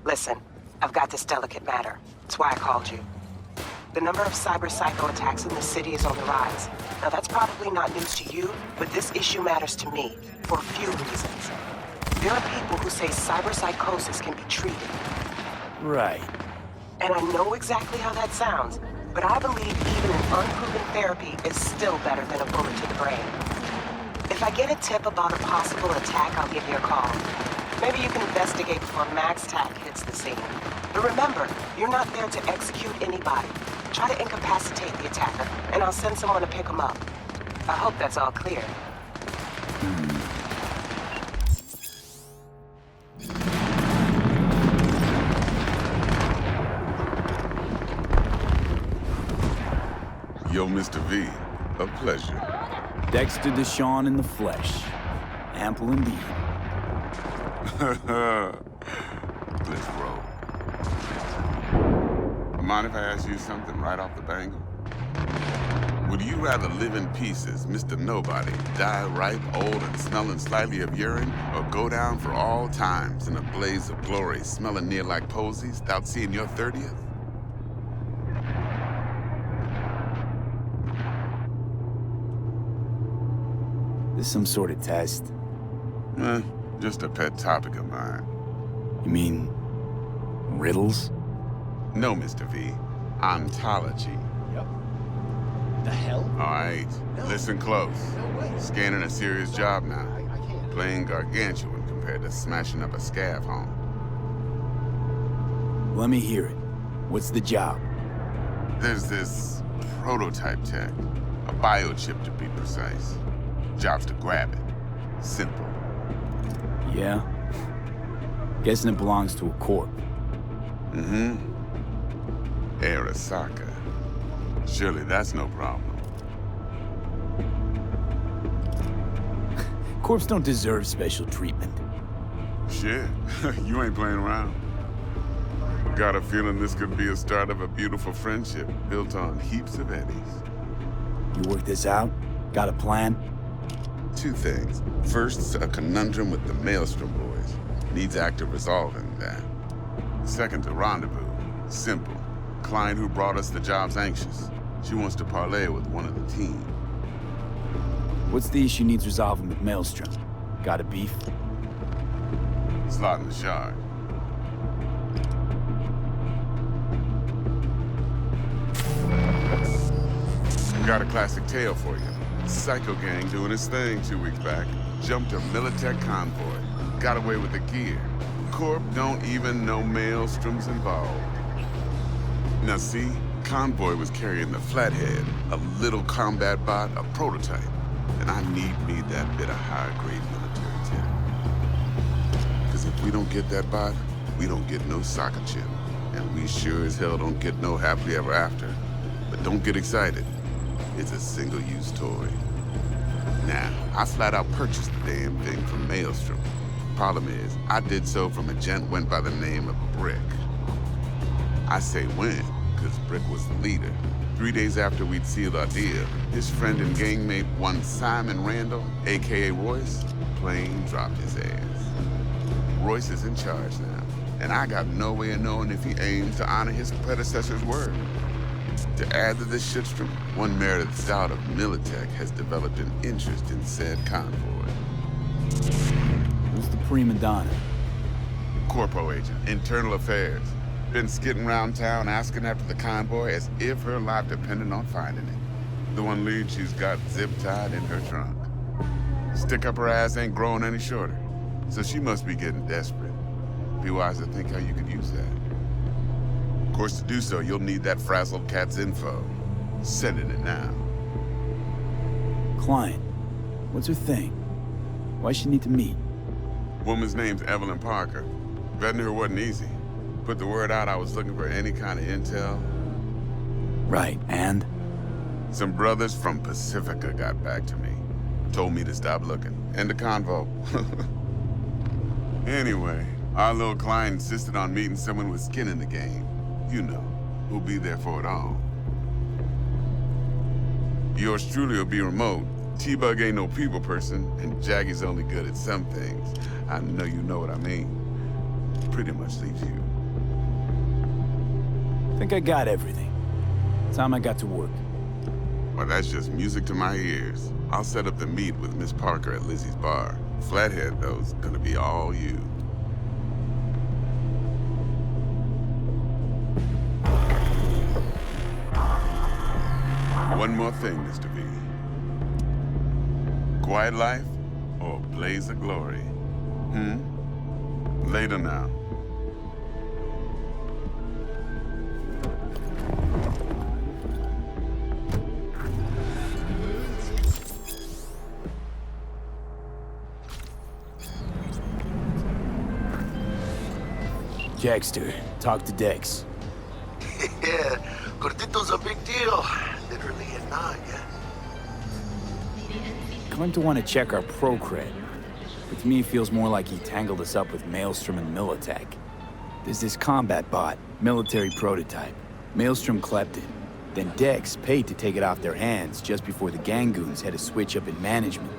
Listen, I've got this delicate matter. That's why I called you. The number of cyber-psycho attacks in the city is on the rise. Now that's probably not news to you, but this issue matters to me, for a few reasons. There are people who say cyberpsychosis can be treated. Right. And I know exactly how that sounds, but I believe even an unproven therapy is still better than a bullet to the brain. If I get a tip about a possible attack, I'll give you a call. Maybe you can investigate before Max Tack hits the scene. But remember, you're not there to execute anybody. Try to incapacitate the attacker, and I'll send someone to pick him up. I hope that's all clear. Yo, Mr. V, a pleasure. Dexter Deshawn in the flesh. Ample indeed. Let's roll. Mind if I ask you something right off the bangle? Would you rather live in pieces, Mr. Nobody, die ripe, old, and smelling slightly of urine, or go down for all times in a blaze of glory, smelling near like posies, without seeing your 30th? This some sort of test? Just a pet topic of mine. You mean... riddles? No, Mr. V. Ontology. Yep. The hell? All right, No. listen close. No way. Scanning a serious job now. I can't. Playing gargantuan compared to smashing up a scav home. Let me hear it. What's the job? There's this prototype tech. A biochip, to be precise. Job's to grab it. Simple. Yeah? Guessing it belongs to a corp. Mm-hmm. Arasaka. Surely that's no problem. Corps don't deserve special treatment. Shit, you ain't playing around. Got a feeling this could be a start of a beautiful friendship built on heaps of eddies. You work this out? Got a plan? Two things. First, a conundrum with the Maelstrom boys. Needs active resolving that. Second, a rendezvous. Simple. Client who brought us the job's anxious. She wants to parlay with one of the team. What's the issue needs resolving with Maelstrom? Got a beef? Slot in the shard. Got a classic tale for you. Psycho gang doing his thing 2 weeks back. Jumped a Militech convoy. Got away with the gear. Corp don't even know Maelstrom's involved. Now see, convoy was carrying the Flathead, a little combat bot, a prototype. And I need me that bit of high-grade military tech. Because if we don't get that bot, we don't get no soccer chip. And we sure as hell don't get no happily ever after. But don't get excited. It's a single-use toy. Now, I flat out purchased the damn thing from Maelstrom. Problem is, I did so from a gent went by the name of Brick. I say when, because Brick was the leader. 3 days after we'd sealed our deal, his friend and gangmate, one Simon Randall, a.k.a. Royce, plain dropped his ass. Royce is in charge now, and I got no way of knowing if he aims to honor his predecessor's word. To add to this shitstorm, one Meredith Stout of Militech has developed an interest in said convoy. Who's the prima donna? Corpo agent, internal affairs. Been skidding around town asking after the convoy as if her life depended on finding it. The one lead she's got zip-tied in her trunk. Stick up her ass ain't growing any shorter, so she must be getting desperate. Be wise to think how you could use that. Of course, to do so, you'll need that frazzled cat's info. Sending it now. Client. What's her thing? Why she need to meet? Woman's name's Evelyn Parker. Vetting her wasn't easy. Put the word out I was looking for any kind of intel. Right, and? Some brothers from Pacifica got back to me. Told me to stop looking. End the convo. Anyway, our little client insisted on meeting someone with skin in the game. You know, who'll be there for it all. Yours truly will be remote. T-Bug ain't no people person, and Jaggy's only good at some things. I know you know what I mean. pretty much leaves you. Think I got everything. Time I got to work. Well, that's just music to my ears. I'll set up the meet with Miss Parker at Lizzie's bar. Flathead, though's gonna be all you. One more thing, Mr. V. Quiet life or blaze of glory? Later now. Jackster, talk to Dex. Yeah, Cortito's a big deal. Literally and not, yeah. Claimed to want to check our pro cred. But to me, it feels more like he tangled us up with Maelstrom and Militech. There's this combat bot, military prototype. Maelstrom clept it. Then Dex paid to take it off their hands just before the Gangoons had a switch up in management.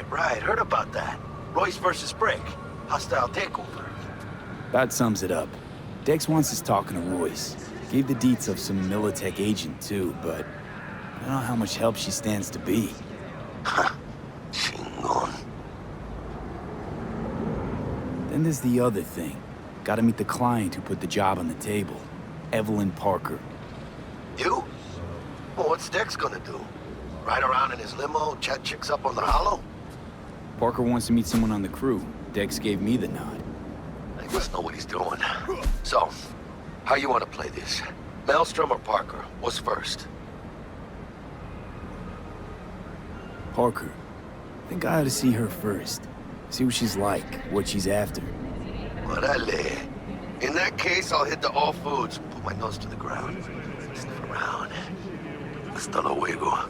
Right. Heard about that. Royce versus Brick. Hostile takeover. That sums it up. Dex wants us talking to Royce. Gave the deets of some Militech agent too, but I don't know how much help she stands to be. Chingon. Then there's the other thing. Gotta meet the client who put the job on the table. Evelyn Parker. You? Well, what's Dex gonna do? Ride around in his limo, chat chicks up on the hollow? Parker wants to meet someone on the crew. Dex gave me the nod. He must know what he's doing. So, how you want to play this? Maelstrom or Parker? What's first? Parker. Think I ought to see her first. See what she's like, what she's after. Orale. In that case, I'll hit the all foods, put my nose to the ground. Sniff around. Hasta luego.